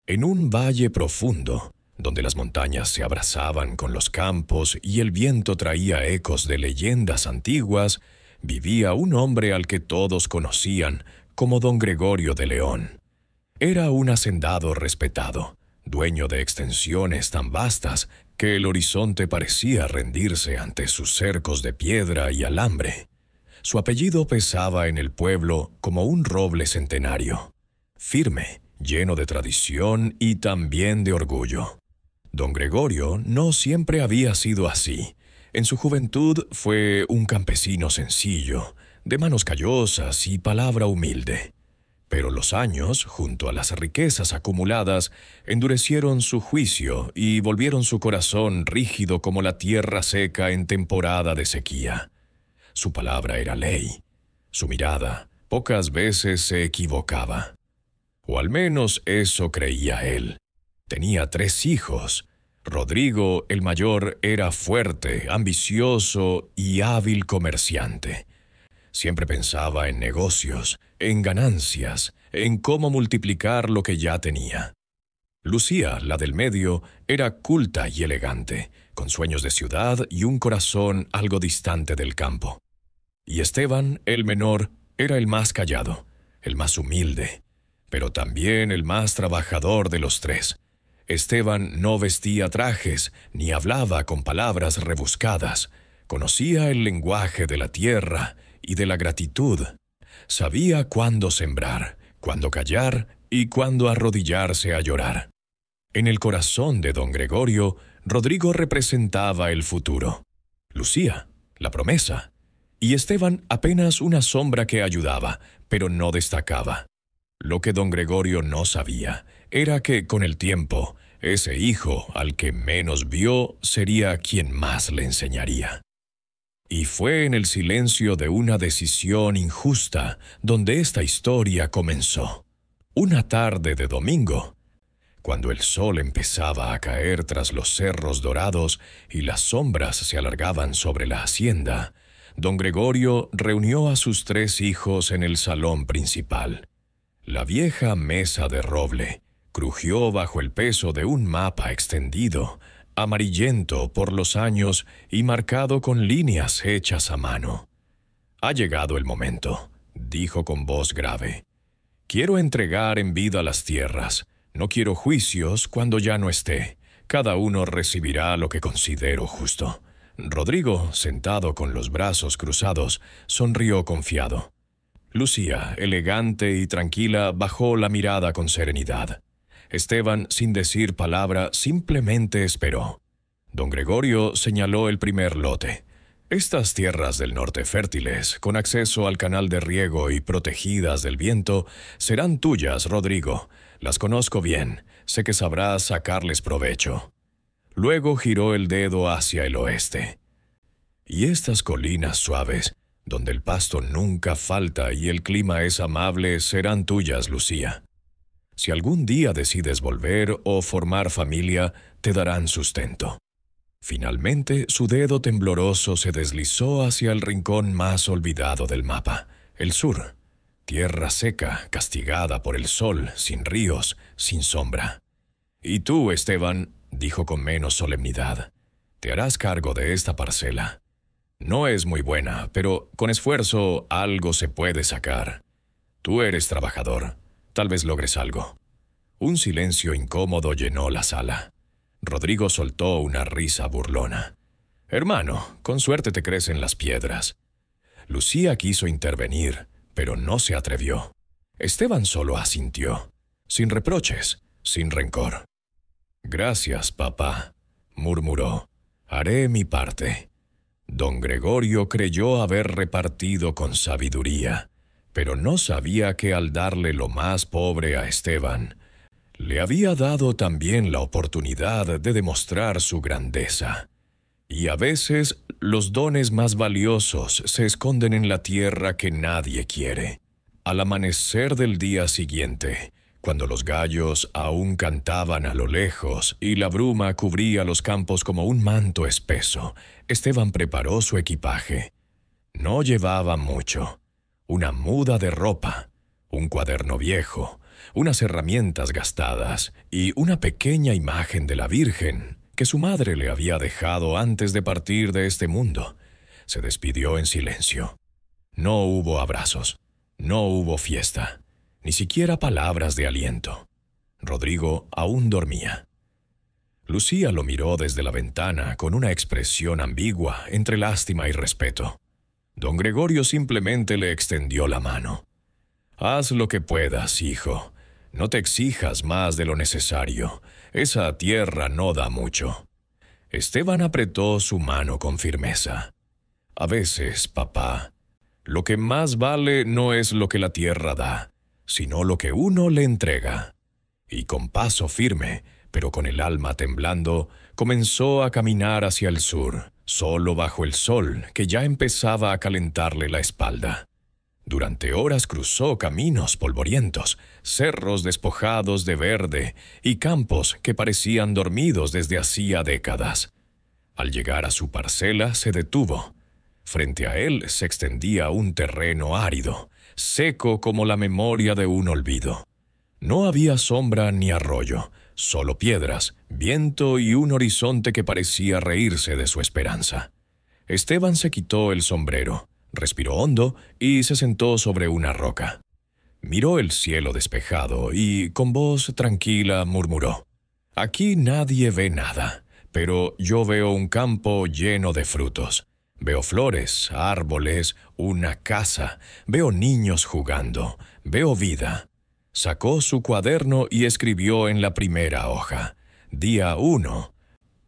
En un valle profundo, donde las montañas se abrazaban con los campos y el viento traía ecos de leyendas antiguas, vivía un hombre al que todos conocían como don Gregorio de León. Era un hacendado respetado, dueño de extensiones tan vastas que el horizonte parecía rendirse ante sus cercos de piedra y alambre. Su apellido pesaba en el pueblo como un roble centenario, firme, lleno de tradición y también de orgullo. Don Gregorio no siempre había sido así. En su juventud fue un campesino sencillo, de manos callosas y palabra humilde. Pero los años, junto a las riquezas acumuladas, endurecieron su juicio y volvieron su corazón rígido como la tierra seca en temporada de sequía. Su palabra era ley. Su mirada pocas veces se equivocaba. O al menos eso creía él. Tenía 3 hijos. Rodrigo, el mayor, era fuerte, ambicioso y hábil comerciante. Siempre pensaba en negocios, en ganancias, en cómo multiplicar lo que ya tenía. Lucía, la del medio, era culta y elegante, con sueños de ciudad y un corazón algo distante del campo. Y Esteban, el menor, era el más callado, el más humilde, pero también el más trabajador de los 3. Esteban no vestía trajes ni hablaba con palabras rebuscadas. Conocía el lenguaje de la tierra y de la gratitud. Sabía cuándo sembrar, cuándo callar y cuándo arrodillarse a llorar. En el corazón de don Gregorio, Rodrigo representaba el futuro. Lucía, la promesa. Y Esteban apenas una sombra que ayudaba, pero no destacaba. Lo que don Gregorio no sabía era que, con el tiempo, ese hijo al que menos vio sería quien más le enseñaría. Y fue en el silencio de una decisión injusta donde esta historia comenzó. Una tarde de domingo, cuando el sol empezaba a caer tras los cerros dorados y las sombras se alargaban sobre la hacienda, don Gregorio reunió a sus 3 hijos en el salón principal. La vieja mesa de roble crujió bajo el peso de un mapa extendido, amarillento por los años y marcado con líneas hechas a mano. «Ha llegado el momento», dijo con voz grave. «Quiero entregar en vida las tierras. No quiero juicios cuando ya no esté. Cada uno recibirá lo que considero justo». Rodrigo, sentado con los brazos cruzados, sonrió confiado. Lucía, elegante y tranquila, bajó la mirada con serenidad. Esteban, sin decir palabra, simplemente esperó. Don Gregorio señaló el primer lote. «Estas tierras del norte fértiles, con acceso al canal de riego y protegidas del viento, serán tuyas, Rodrigo. Las conozco bien, sé que sabrás sacarles provecho». Luego giró el dedo hacia el oeste. «Y estas colinas suaves, donde el pasto nunca falta y el clima es amable, serán tuyas, Lucía. Si algún día decides volver o formar familia, te darán sustento». Finalmente, su dedo tembloroso se deslizó hacia el rincón más olvidado del mapa, el sur. Tierra seca, castigada por el sol, sin ríos, sin sombra. «Y tú, Esteban», dijo con menos solemnidad, «te harás cargo de esta parcela. No es muy buena, pero con esfuerzo algo se puede sacar. Tú eres trabajador, tal vez logres algo». Un silencio incómodo llenó la sala. Rodrigo soltó una risa burlona. «Hermano, con suerte te crecen las piedras». Lucía quiso intervenir, pero no se atrevió. Esteban solo asintió, sin reproches, sin rencor. «Gracias, papá», murmuró. «Haré mi parte». Don Gregorio creyó haber repartido con sabiduría, pero no sabía que al darle lo más pobre a Esteban, le había dado también la oportunidad de demostrar su grandeza. Y a veces los dones más valiosos se esconden en la tierra que nadie quiere. Al amanecer del día siguiente, cuando los gallos aún cantaban a lo lejos y la bruma cubría los campos como un manto espeso, Esteban preparó su equipaje. No llevaba mucho: una muda de ropa, un cuaderno viejo, unas herramientas gastadas y una pequeña imagen de la Virgen que su madre le había dejado antes de partir de este mundo. Se despidió en silencio. No hubo abrazos, no hubo fiesta, ni siquiera palabras de aliento. Rodrigo aún dormía. Lucía lo miró desde la ventana con una expresión ambigua entre lástima y respeto. Don Gregorio simplemente le extendió la mano. «Haz lo que puedas, hijo. No te exijas más de lo necesario. Esa tierra no da mucho». Esteban apretó su mano con firmeza. «A veces, papá, lo que más vale no es lo que la tierra da, sino lo que uno le entrega». Y con paso firme, pero con el alma temblando, comenzó a caminar hacia el sur, solo bajo el sol que ya empezaba a calentarle la espalda. Durante horas cruzó caminos polvorientos, cerros despojados de verde y campos que parecían dormidos desde hacía décadas. Al llegar a su parcela se detuvo. Frente a él se extendía un terreno árido, seco como la memoria de un olvido. No había sombra ni arroyo, solo piedras, viento y un horizonte que parecía reírse de su esperanza. Esteban se quitó el sombrero, respiró hondo y se sentó sobre una roca. Miró el cielo despejado y, con voz tranquila, murmuró: «Aquí nadie ve nada, pero yo veo un campo lleno de frutos. Veo flores, árboles, una casa, veo niños jugando, veo vida». Sacó su cuaderno y escribió en la primera hoja: «Día 1.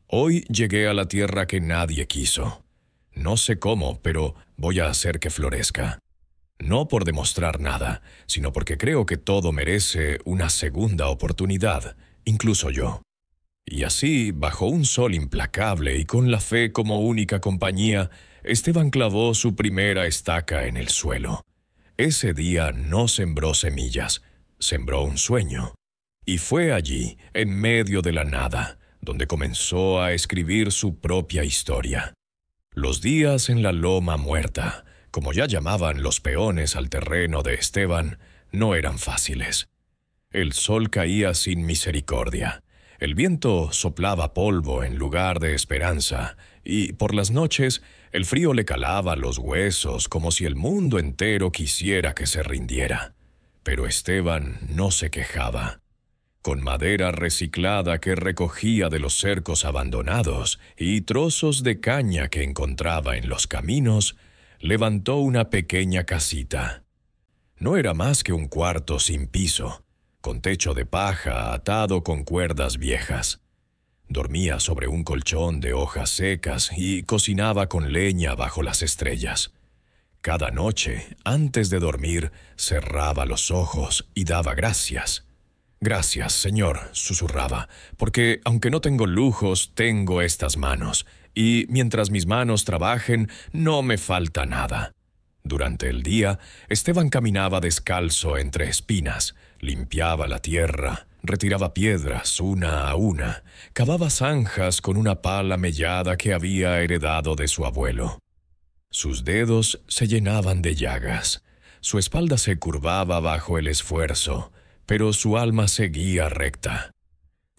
Hoy llegué a la tierra que nadie quiso. No sé cómo, pero voy a hacer que florezca. No por demostrar nada, sino porque creo que todo merece una segunda oportunidad, incluso yo». Y así, bajo un sol implacable y con la fe como única compañía, Esteban clavó su primera estaca en el suelo. Ese día no sembró semillas, sembró un sueño. Y fue allí, en medio de la nada, donde comenzó a escribir su propia historia. Los días en la loma muerta, como ya llamaban los peones al terreno de Esteban, no eran fáciles. El sol caía sin misericordia. El viento soplaba polvo en lugar de esperanza, y por las noches el frío le calaba los huesos como si el mundo entero quisiera que se rindiera. Pero Esteban no se quejaba. Con madera reciclada que recogía de los cercos abandonados y trozos de caña que encontraba en los caminos, levantó una pequeña casita. No era más que un cuarto sin piso, con techo de paja atado con cuerdas viejas. Dormía sobre un colchón de hojas secas y cocinaba con leña bajo las estrellas. Cada noche, antes de dormir, cerraba los ojos y daba gracias. «Gracias, Señor», susurraba, «porque aunque no tengo lujos, tengo estas manos, y mientras mis manos trabajen, no me falta nada». Durante el día, Esteban caminaba descalzo entre espinas, limpiaba la tierra, retiraba piedras una a una, cavaba zanjas con una pala mellada que había heredado de su abuelo. Sus dedos se llenaban de llagas, su espalda se curvaba bajo el esfuerzo, pero su alma seguía recta.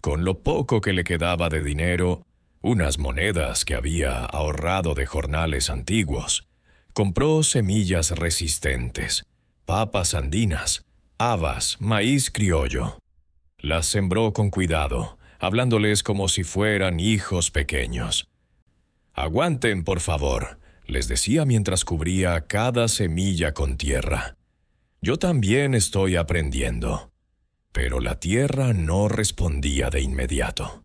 Con lo poco que le quedaba de dinero, unas monedas que había ahorrado de jornales antiguos, compró semillas resistentes, papas andinas, habas, maíz criollo. Las sembró con cuidado, hablándoles como si fueran hijos pequeños. «Aguanten, por favor», les decía mientras cubría cada semilla con tierra. «Yo también estoy aprendiendo». Pero la tierra no respondía de inmediato.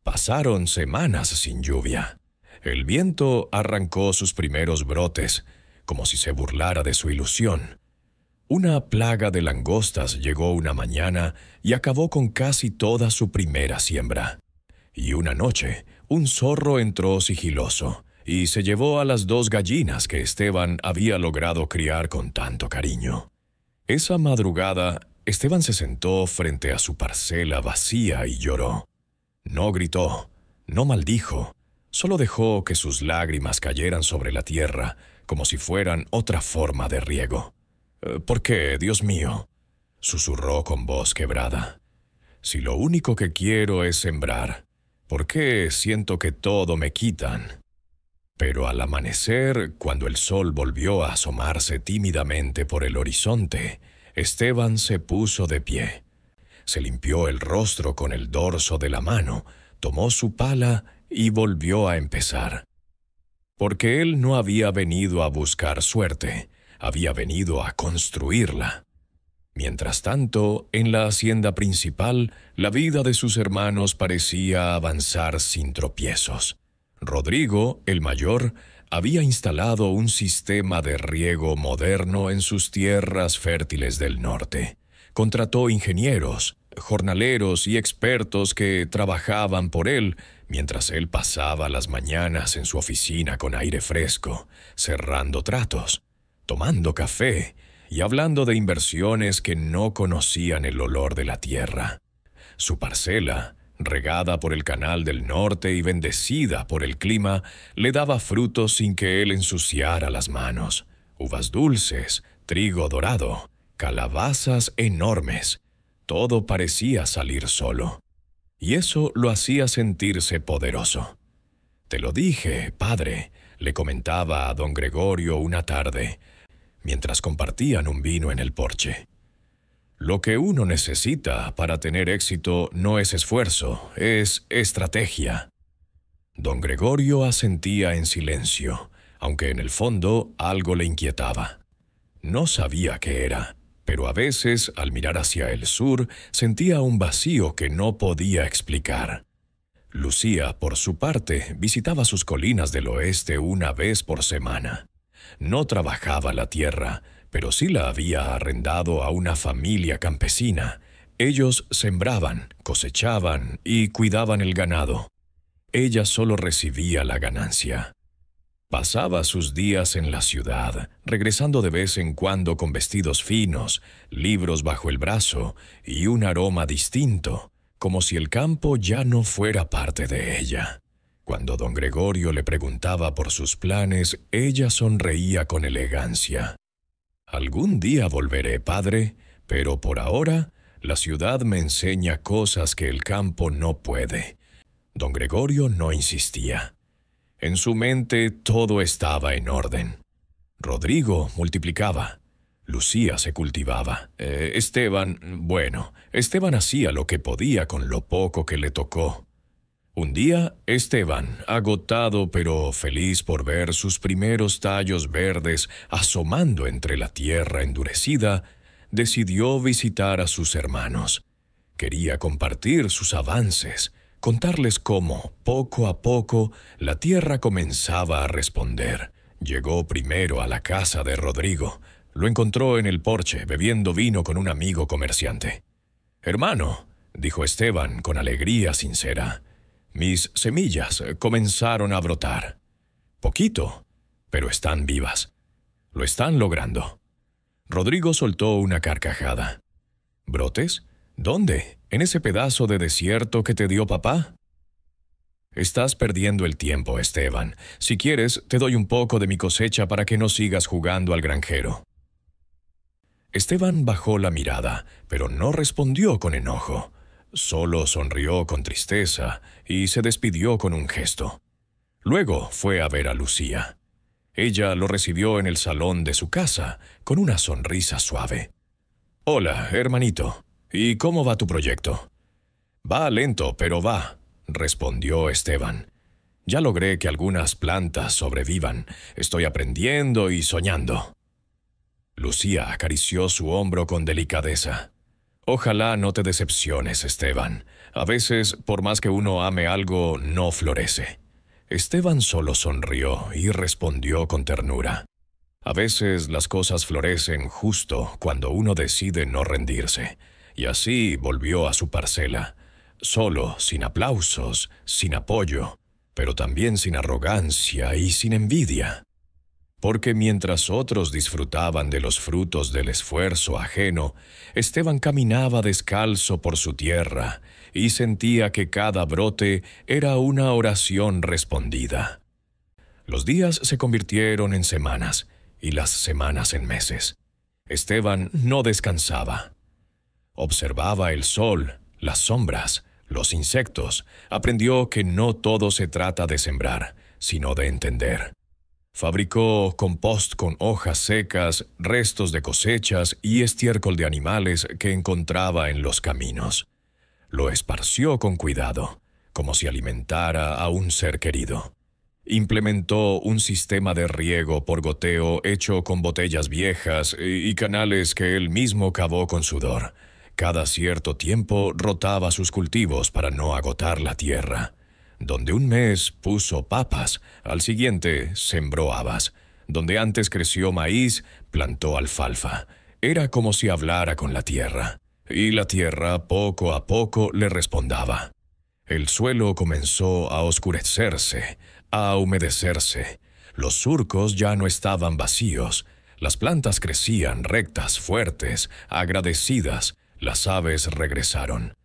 Pasaron semanas sin lluvia. El viento arrancó sus primeros brotes, como si se burlara de su ilusión. Una plaga de langostas llegó una mañana y acabó con casi toda su primera siembra. Y una noche, un zorro entró sigiloso y se llevó a las 2 gallinas que Esteban había logrado criar con tanto cariño. Esa madrugada, Esteban se sentó frente a su parcela vacía y lloró. No gritó, no maldijo, solo dejó que sus lágrimas cayeran sobre la tierra como si fueran otra forma de riego. «¿Por qué, Dios mío?» susurró con voz quebrada. Si lo único que quiero es sembrar, ¿por qué siento que todo me quitan? Pero al amanecer, cuando el sol volvió a asomarse tímidamente por el horizonte, Esteban se puso de pie. Se limpió el rostro con el dorso de la mano, tomó su pala y volvió a empezar. Porque él no había venido a buscar suerte, había venido a construirla. Mientras tanto, en la hacienda principal, la vida de sus hermanos parecía avanzar sin tropiezos. Rodrigo, el mayor, había instalado un sistema de riego moderno en sus tierras fértiles del norte. Contrató ingenieros, jornaleros y expertos que trabajaban por él, mientras él pasaba las mañanas en su oficina con aire fresco, cerrando tratos, tomando café y hablando de inversiones que no conocían el olor de la tierra. Su parcela, regada por el Canal del Norte y bendecida por el clima, le daba frutos sin que él ensuciara las manos. Uvas dulces, trigo dorado, calabazas enormes. Todo parecía salir solo. Y eso lo hacía sentirse poderoso. «Te lo dije, padre», le comentaba a don Gregorio una tarde, mientras compartían un vino en el porche. Lo que uno necesita para tener éxito no es esfuerzo, es estrategia. Don Gregorio asentía en silencio, aunque en el fondo algo le inquietaba. No sabía qué era, pero a veces, al mirar hacia el sur, sentía un vacío que no podía explicar. Lucía, por su parte, visitaba sus colinas del oeste una vez por semana. No trabajaba la tierra, pero sí la había arrendado a una familia campesina. Ellos sembraban, cosechaban y cuidaban el ganado. Ella solo recibía la ganancia. Pasaba sus días en la ciudad, regresando de vez en cuando con vestidos finos, libros bajo el brazo y un aroma distinto, como si el campo ya no fuera parte de ella. Cuando don Gregorio le preguntaba por sus planes, ella sonreía con elegancia. «Algún día volveré, padre, pero por ahora la ciudad me enseña cosas que el campo no puede». Don Gregorio no insistía. En su mente todo estaba en orden. Rodrigo multiplicaba. Lucía se cultivaba. Esteban hacía lo que podía con lo poco que le tocó. Un día, Esteban, agotado pero feliz por ver sus primeros tallos verdes asomando entre la tierra endurecida, decidió visitar a sus hermanos. Quería compartir sus avances, contarles cómo, poco a poco, la tierra comenzaba a responder. Llegó primero a la casa de Rodrigo. Lo encontró en el porche, bebiendo vino con un amigo comerciante. «Hermano», dijo Esteban con alegría sincera, «mis semillas comenzaron a brotar. Poquito, pero están vivas. Lo están logrando». Rodrigo soltó una carcajada. «¿Brotes? ¿Dónde? ¿En ese pedazo de desierto que te dio papá?» «Estás perdiendo el tiempo, Esteban. Si quieres, te doy un poco de mi cosecha para que no sigas jugando al granjero». Esteban bajó la mirada, pero no respondió con enojo. Solo sonrió con tristeza y se despidió con un gesto. Luego fue a ver a Lucía. Ella lo recibió en el salón de su casa, con una sonrisa suave. «Hola, hermanito. ¿Y cómo va tu proyecto?» «Va lento, pero va», respondió Esteban. «Ya logré que algunas plantas sobrevivan. Estoy aprendiendo y soñando». Lucía acarició su hombro con delicadeza. «Ojalá no te decepciones, Esteban. A veces, por más que uno ame algo, no florece». Esteban solo sonrió y respondió con ternura. «A veces las cosas florecen justo cuando uno decide no rendirse». Y así volvió a su parcela, solo, sin aplausos, sin apoyo, pero también sin arrogancia y sin envidia. Porque mientras otros disfrutaban de los frutos del esfuerzo ajeno, Esteban caminaba descalzo por su tierra y sentía que cada brote era una oración respondida. Los días se convirtieron en semanas y las semanas en meses. Esteban no descansaba. Observaba el sol, las sombras, los insectos. Aprendió que no todo se trata de sembrar, sino de entender. Fabricó compost con hojas secas, restos de cosechas y estiércol de animales que encontraba en los caminos. Lo esparció con cuidado, como si alimentara a un ser querido. Implementó un sistema de riego por goteo hecho con botellas viejas y canales que él mismo cavó con sudor. Cada cierto tiempo rotaba sus cultivos para no agotar la tierra. Donde un mes puso papas, al siguiente sembró habas. Donde antes creció maíz, plantó alfalfa. Era como si hablara con la tierra. Y la tierra poco a poco le respondaba. El suelo comenzó a oscurecerse, a humedecerse. Los surcos ya no estaban vacíos. Las plantas crecían rectas, fuertes, agradecidas. Las aves regresaron.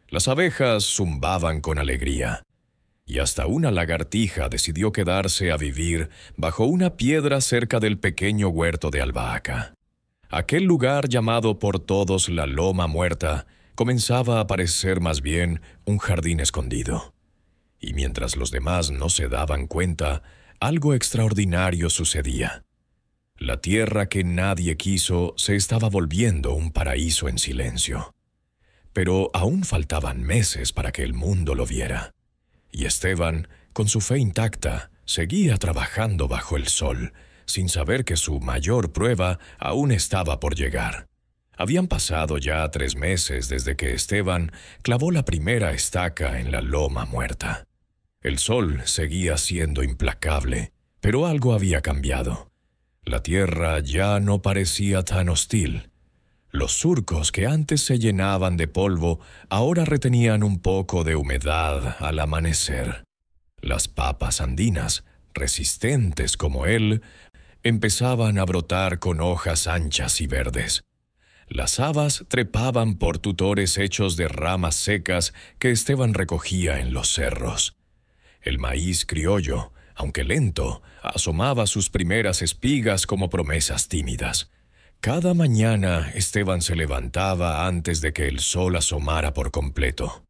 Las abejas zumbaban con alegría. Y hasta una lagartija decidió quedarse a vivir bajo una piedra cerca del pequeño huerto de albahaca. Aquel lugar llamado por todos la Loma Muerta comenzaba a parecer más bien un jardín escondido. Y mientras los demás no se daban cuenta, algo extraordinario sucedía. La tierra que nadie quiso se estaba volviendo un paraíso en silencio. Pero aún faltaban meses para que el mundo lo viera. Y Esteban, con su fe intacta, seguía trabajando bajo el sol, sin saber que su mayor prueba aún estaba por llegar. Habían pasado ya 3 meses desde que Esteban clavó la primera estaca en la Loma Muerta. El sol seguía siendo implacable, pero algo había cambiado. La tierra ya no parecía tan hostil. Los surcos que antes se llenaban de polvo ahora retenían un poco de humedad al amanecer. Las papas andinas, resistentes como él, empezaban a brotar con hojas anchas y verdes. Las habas trepaban por tutores hechos de ramas secas que Esteban recogía en los cerros. El maíz criollo, aunque lento, asomaba sus primeras espigas como promesas tímidas. Cada mañana Esteban se levantaba antes de que el sol asomara por completo.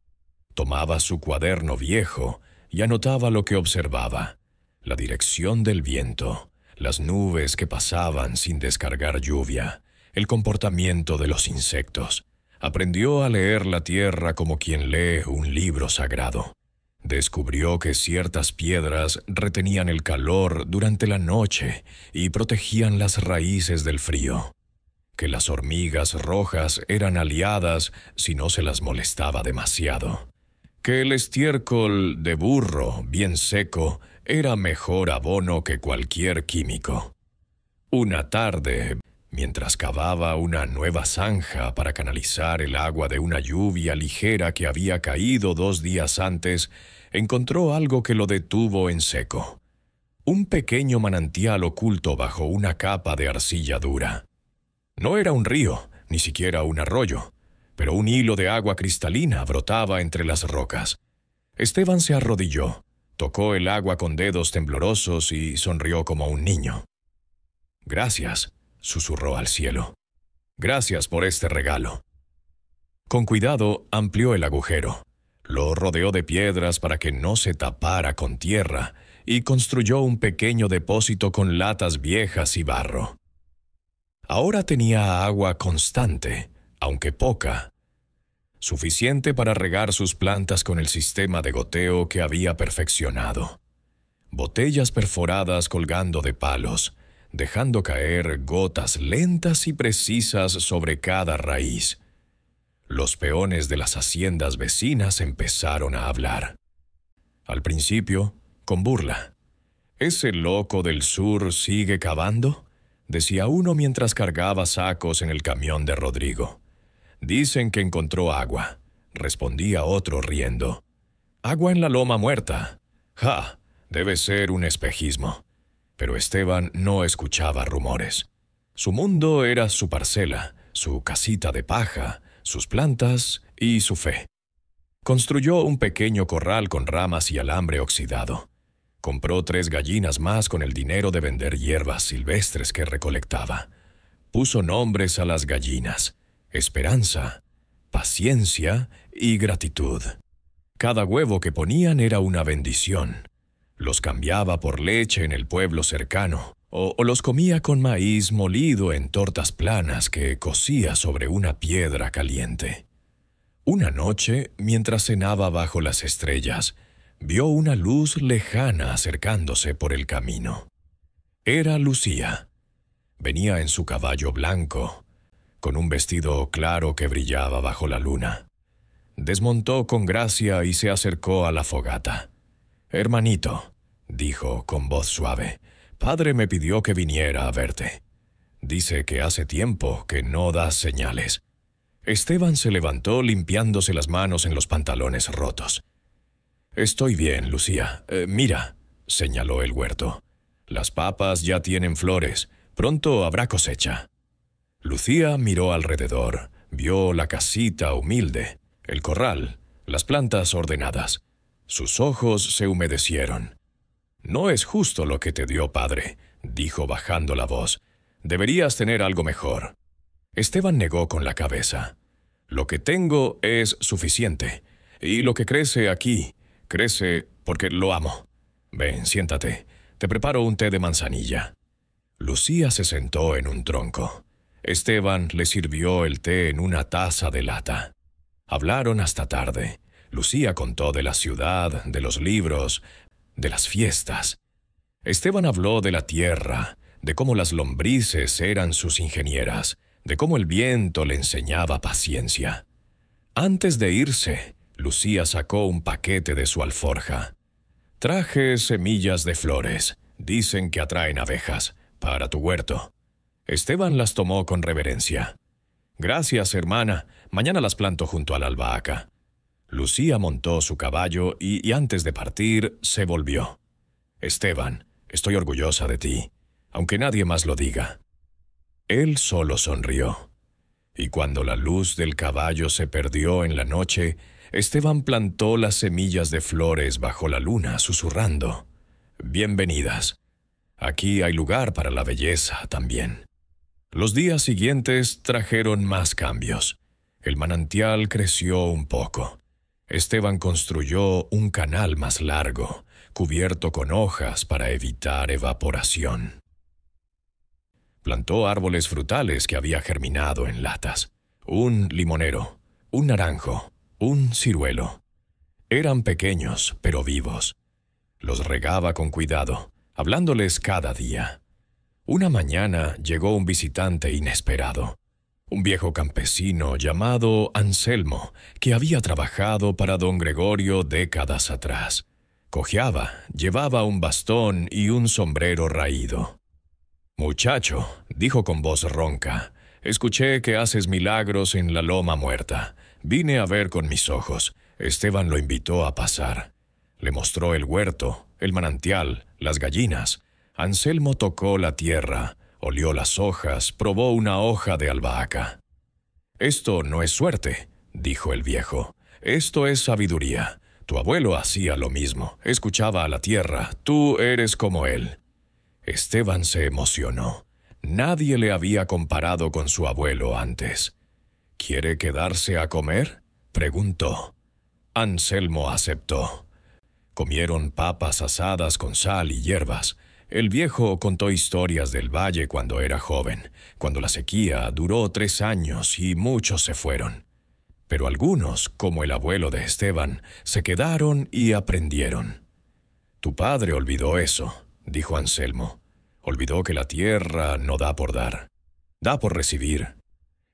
Tomaba su cuaderno viejo y anotaba lo que observaba: la dirección del viento, las nubes que pasaban sin descargar lluvia, el comportamiento de los insectos. Aprendió a leer la tierra como quien lee un libro sagrado. Descubrió que ciertas piedras retenían el calor durante la noche y protegían las raíces del frío. Que las hormigas rojas eran aliadas si no se las molestaba demasiado. Que el estiércol de burro, bien seco, era mejor abono que cualquier químico. Una tarde, mientras cavaba una nueva zanja para canalizar el agua de una lluvia ligera que había caído 2 días antes, encontró algo que lo detuvo en seco. Un pequeño manantial oculto bajo una capa de arcilla dura. No era un río, ni siquiera un arroyo, pero un hilo de agua cristalina brotaba entre las rocas. Esteban se arrodilló, tocó el agua con dedos temblorosos y sonrió como un niño. «Gracias», susurró al cielo. «Gracias por este regalo». Con cuidado amplió el agujero, lo rodeó de piedras para que no se tapara con tierra y construyó un pequeño depósito con latas viejas y barro. Ahora tenía agua constante, aunque poca, suficiente para regar sus plantas con el sistema de goteo que había perfeccionado. Botellas perforadas colgando de palos, dejando caer gotas lentas y precisas sobre cada raíz. Los peones de las haciendas vecinas empezaron a hablar. Al principio, con burla. ¿Ese loco del sur sigue cavando?, decía uno mientras cargaba sacos en el camión de Rodrigo. «Dicen que encontró agua», respondía otro riendo. «Agua en la Loma Muerta. ¡Ja! Debe ser un espejismo». Pero Esteban no escuchaba rumores. Su mundo era su parcela, su casita de paja, sus plantas y su fe. Construyó un pequeño corral con ramas y alambre oxidado. Compró 3 gallinas más con el dinero de vender hierbas silvestres que recolectaba. Puso nombres a las gallinas: Esperanza, paciencia y gratitud. Cada huevo que ponían era una bendición. Los cambiaba por leche en el pueblo cercano, o los comía con maíz molido en tortas planas que cocía sobre una piedra caliente. Una noche, mientras cenaba bajo las estrellas, vio una luz lejana acercándose por el camino. Era Lucía. Venía en su caballo blanco, con un vestido claro que brillaba bajo la luna. Desmontó con gracia y se acercó a la fogata. «Hermanito», dijo con voz suave, «padre me pidió que viniera a verte. Dice que hace tiempo que no das señales». Esteban se levantó limpiándose las manos en los pantalones rotos. «Estoy bien, Lucía. Mira», señaló el huerto. «Las papas ya tienen flores. Pronto habrá cosecha». Lucía miró alrededor, vio la casita humilde, el corral, las plantas ordenadas. Sus ojos se humedecieron. «No es justo lo que te dio padre», dijo bajando la voz. «Deberías tener algo mejor». Esteban negó con la cabeza. «Lo que tengo es suficiente, y lo que crece aquí, crece porque lo amo. Ven, siéntate, te preparo un té de manzanilla». Lucía se sentó en un tronco. Esteban le sirvió el té en una taza de lata. Hablaron hasta tarde. Lucía contó de la ciudad, de los libros, de las fiestas. Esteban habló de la tierra, de cómo las lombrices eran sus ingenieras, de cómo el viento le enseñaba paciencia. Antes de irse, Lucía sacó un paquete de su alforja. «Traje semillas de flores. Dicen que atraen abejas. Para tu huerto». Esteban las tomó con reverencia. «Gracias, hermana. Mañana las planto junto a la albahaca». Lucía montó su caballo y antes de partir se volvió. «Esteban, estoy orgullosa de ti, aunque nadie más lo diga». Él solo sonrió. Y cuando la luz del caballo se perdió en la noche, Esteban plantó las semillas de flores bajo la luna, susurrando: «Bienvenidas. Aquí hay lugar para la belleza también». Los días siguientes trajeron más cambios. El manantial creció un poco. Esteban construyó un canal más largo, cubierto con hojas para evitar evaporación. Plantó árboles frutales que había germinado en latas. Un limonero, un naranjo, un ciruelo. Eran pequeños, pero vivos. Los regaba con cuidado, hablándoles cada día. Una mañana llegó un visitante inesperado. Un viejo campesino llamado Anselmo, que había trabajado para don Gregorio décadas atrás. Cojeaba, llevaba un bastón y un sombrero raído. «Muchacho», dijo con voz ronca, «escuché que haces milagros en la Loma Muerta. Vine a ver con mis ojos». Esteban lo invitó a pasar. Le mostró el huerto, el manantial, las gallinas. Anselmo tocó la tierra, olió las hojas, probó una hoja de albahaca. «Esto no es suerte», dijo el viejo. «Esto es sabiduría. Tu abuelo hacía lo mismo, escuchaba a la tierra. Tú eres como él». Esteban se emocionó. Nadie le había comparado con su abuelo antes. «¿Quiere quedarse a comer?», preguntó. Anselmo aceptó. Comieron papas asadas con sal y hierbas. El viejo contó historias del valle cuando era joven, cuando la sequía duró 3 años y muchos se fueron. Pero algunos, como el abuelo de Esteban, se quedaron y aprendieron. «Tu padre olvidó eso», dijo Anselmo. «Olvidó que la tierra no da por dar, da por recibir».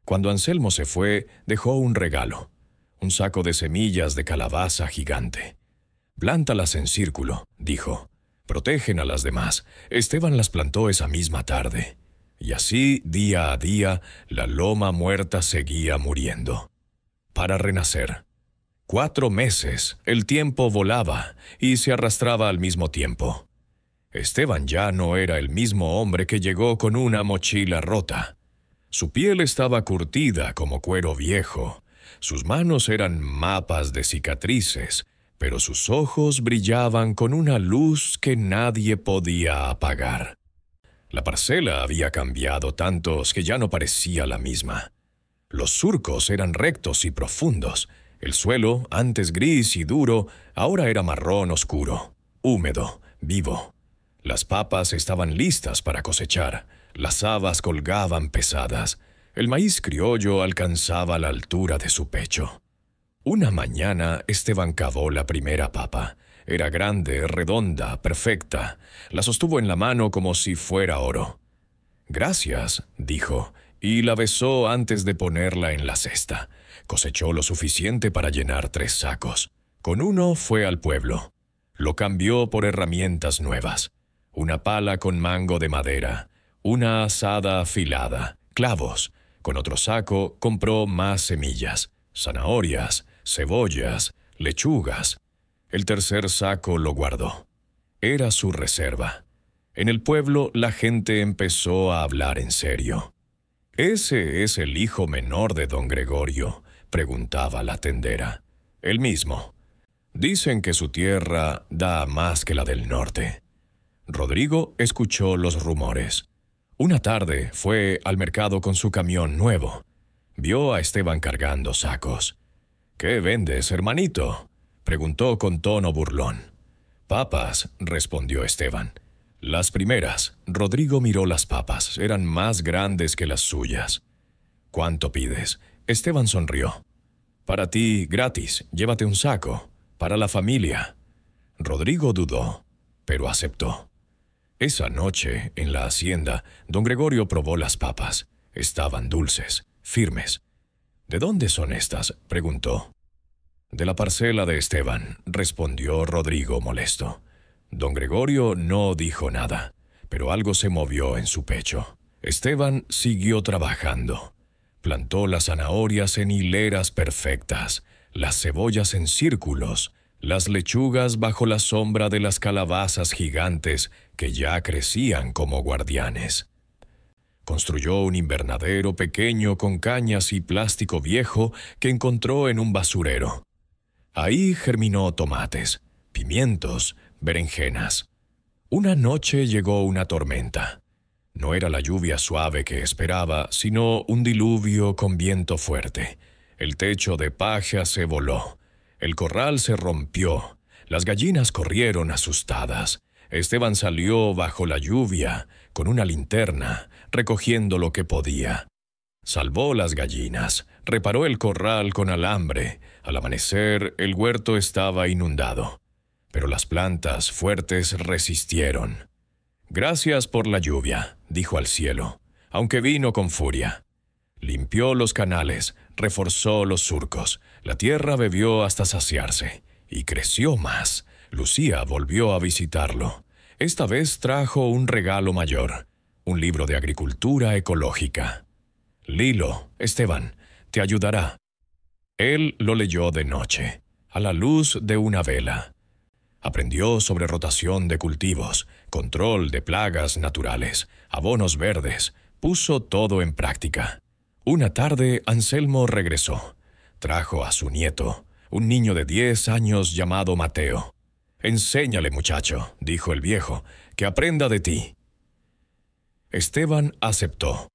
Cuando Anselmo se fue, dejó un regalo, un saco de semillas de calabaza gigante. «Plántalas en círculo», dijo. «Protegen a las demás». Esteban las plantó esa misma tarde. Y así, día a día, la Loma Muerta seguía muriendo, para renacer. 4 meses, el tiempo volaba y se arrastraba al mismo tiempo. Esteban ya no era el mismo hombre que llegó con una mochila rota. Su piel estaba curtida como cuero viejo, sus manos eran mapas de cicatrices, pero sus ojos brillaban con una luz que nadie podía apagar. La parcela había cambiado tanto que ya no parecía la misma. Los surcos eran rectos y profundos. El suelo, antes gris y duro, ahora era marrón oscuro, húmedo, vivo. Las papas estaban listas para cosechar. Las habas colgaban pesadas. El maíz criollo alcanzaba la altura de su pecho. Una mañana Esteban cavó la primera papa. Era grande, redonda, perfecta. La sostuvo en la mano como si fuera oro. «Gracias», dijo, y la besó antes de ponerla en la cesta. Cosechó lo suficiente para llenar 3 sacos. Con uno fue al pueblo. Lo cambió por herramientas nuevas. Una pala con mango de madera, una azada afilada, clavos. Con otro saco compró más semillas, zanahorias, cebollas, lechugas. El tercer saco lo guardó. Era su reserva. En el pueblo la gente empezó a hablar en serio. «¿Ese es el hijo menor de don Gregorio?», preguntaba la tendera. «El mismo. Dicen que su tierra da más que la del norte». Rodrigo escuchó los rumores. Una tarde fue al mercado con su camión nuevo. Vio a Esteban cargando sacos. «¿Qué vendes, hermanito?», preguntó con tono burlón. «Papas», respondió Esteban. «Las primeras». Rodrigo miró las papas. Eran más grandes que las suyas. «¿Cuánto pides?». Esteban sonrió. «Para ti, gratis. Llévate un saco. Para la familia». Rodrigo dudó, pero aceptó. Esa noche, en la hacienda, don Gregorio probó las papas. Estaban dulces, firmes. «¿De dónde son estas?», preguntó. «De la parcela de Esteban», respondió Rodrigo molesto. Don Gregorio no dijo nada, pero algo se movió en su pecho. Esteban siguió trabajando. Plantó las zanahorias en hileras perfectas, las cebollas en círculos, las lechugas bajo la sombra de las calabazas gigantes que ya crecían como guardianes. Construyó un invernadero pequeño con cañas y plástico viejo que encontró en un basurero. Ahí germinó tomates, pimientos, berenjenas. Una noche llegó una tormenta. No era la lluvia suave que esperaba, sino un diluvio con viento fuerte. El techo de paja se voló. El corral se rompió. Las gallinas corrieron asustadas. Esteban salió bajo la lluvia, con una linterna, recogiendo lo que podía. Salvó las gallinas, reparó el corral con alambre. Al amanecer, el huerto estaba inundado. Pero las plantas fuertes resistieron. «Gracias por la lluvia», dijo al cielo, aunque vino con furia. Limpió los canales, reforzó los surcos. La tierra bebió hasta saciarse, y creció más. Lucía volvió a visitarlo. Esta vez trajo un regalo mayor, un libro de agricultura ecológica. «Lilo, Esteban, te ayudará». Él lo leyó de noche, a la luz de una vela. Aprendió sobre rotación de cultivos, control de plagas naturales, abonos verdes, puso todo en práctica. Una tarde Anselmo regresó. Trajo a su nieto, un niño de 10 años llamado Mateo. «Enséñale, muchacho», dijo el viejo, «que aprenda de ti». Esteban aceptó.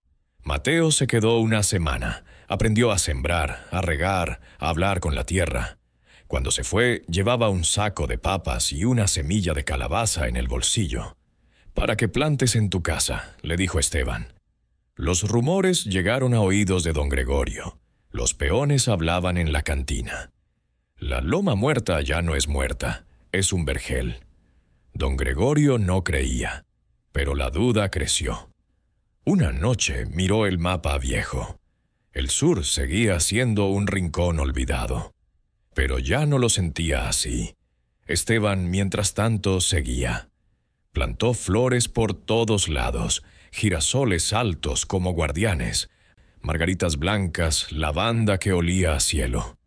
Mateo se quedó una semana. Aprendió a sembrar, a regar, a hablar con la tierra. Cuando se fue, llevaba un saco de papas y una semilla de calabaza en el bolsillo. «Para que plantes en tu casa», le dijo Esteban. Los rumores llegaron a oídos de don Gregorio. Los peones hablaban en la cantina. «La loma muerta ya no es muerta, es un vergel». Don Gregorio no creía, pero la duda creció. Una noche miró el mapa viejo. El sur seguía siendo un rincón olvidado. Pero ya no lo sentía así. Esteban, mientras tanto, seguía. Plantó flores por todos lados, girasoles altos como guardianes, margaritas blancas, lavanda que olía a cielo.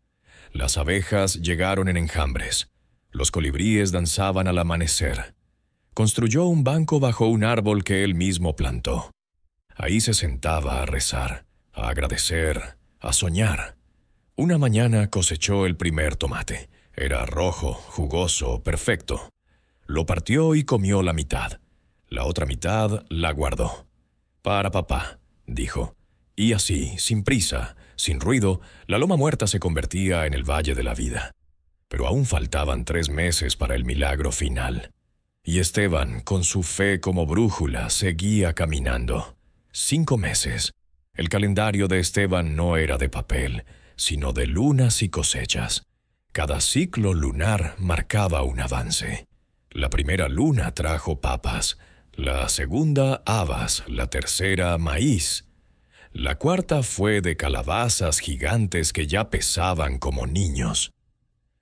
Las abejas llegaron en enjambres. Los colibríes danzaban al amanecer. Construyó un banco bajo un árbol que él mismo plantó. Ahí se sentaba a rezar, a agradecer, a soñar. Una mañana cosechó el primer tomate. Era rojo, jugoso, perfecto. Lo partió y comió la mitad. La otra mitad la guardó. «Para papá», dijo. Y así, sin prisa, Sin ruido, la loma muerta se convertía en el valle de la vida. Pero aún faltaban 3 meses para el milagro final. Y Esteban, con su fe como brújula, seguía caminando. 5 meses. El calendario de Esteban no era de papel, sino de lunas y cosechas. Cada ciclo lunar marcaba un avance. La primera luna trajo papas, la segunda habas, la tercera maíz. La cuarta fue de calabazas gigantes que ya pesaban como niños.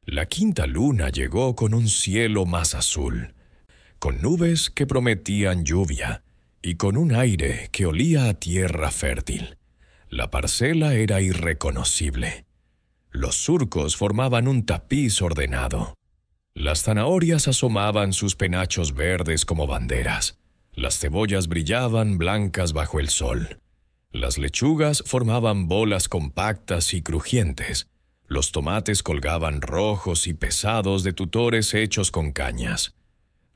La quinta luna llegó con un cielo más azul, con nubes que prometían lluvia y con un aire que olía a tierra fértil. La parcela era irreconocible. Los surcos formaban un tapiz ordenado. Las zanahorias asomaban sus penachos verdes como banderas. Las cebollas brillaban blancas bajo el sol. Las lechugas formaban bolas compactas y crujientes. Los tomates colgaban rojos y pesados de tutores hechos con cañas.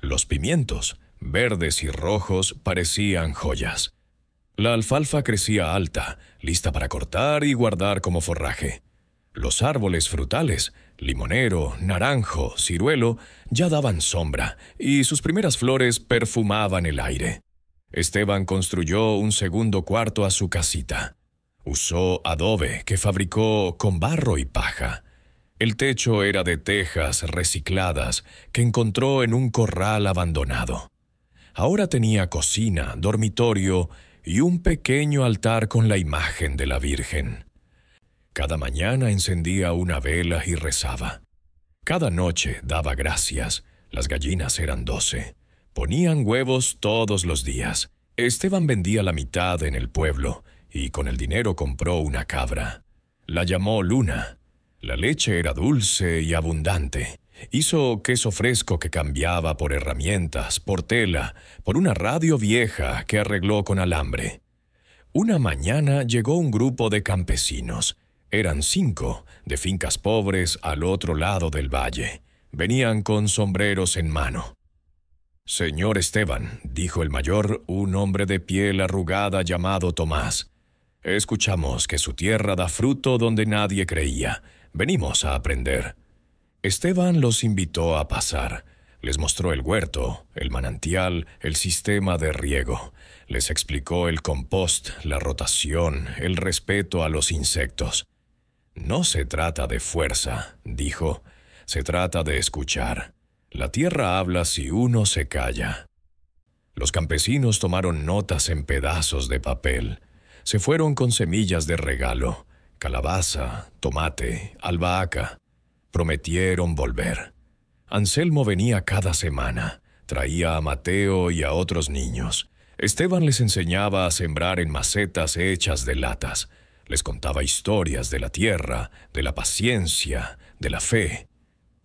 Los pimientos, verdes y rojos, parecían joyas. La alfalfa crecía alta, lista para cortar y guardar como forraje. Los árboles frutales, limonero, naranjo, ciruelo, ya daban sombra, y sus primeras flores perfumaban el aire. Esteban construyó un segundo cuarto a su casita. Usó adobe que fabricó con barro y paja. El techo era de tejas recicladas que encontró en un corral abandonado. Ahora tenía cocina, dormitorio y un pequeño altar con la imagen de la Virgen. Cada mañana encendía una vela y rezaba. Cada noche daba gracias. Las gallinas eran 12. Ponían huevos todos los días. Esteban vendía la mitad en el pueblo y con el dinero compró una cabra. La llamó Luna. La leche era dulce y abundante. Hizo queso fresco que cambiaba por herramientas, por tela, por una radio vieja que arregló con alambre. Una mañana llegó un grupo de campesinos. Eran 5, de fincas pobres al otro lado del valle. Venían con sombreros en mano. «Señor Esteban», dijo el mayor, un hombre de piel arrugada llamado Tomás, «escuchamos que su tierra da fruto donde nadie creía. Venimos a aprender». Esteban los invitó a pasar. Les mostró el huerto, el manantial, el sistema de riego. Les explicó el compost, la rotación, el respeto a los insectos. «No se trata de fuerza», dijo, «se trata de escuchar. La tierra habla si uno se calla». Los campesinos tomaron notas en pedazos de papel. Se fueron con semillas de regalo, calabaza, tomate, albahaca. Prometieron volver. Anselmo venía cada semana. Traía a Mateo y a otros niños. Esteban les enseñaba a sembrar en macetas hechas de latas. Les contaba historias de la tierra, de la paciencia, de la fe.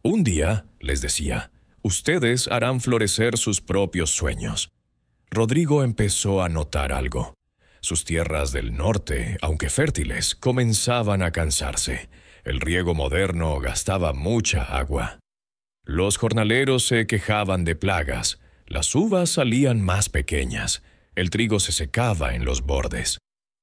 Un día, les decía, ustedes harán florecer sus propios sueños. Rodrigo empezó a notar algo. Sus tierras del norte, aunque fértiles, comenzaban a cansarse. El riego moderno gastaba mucha agua. Los jornaleros se quejaban de plagas. Las uvas salían más pequeñas. El trigo se secaba en los bordes.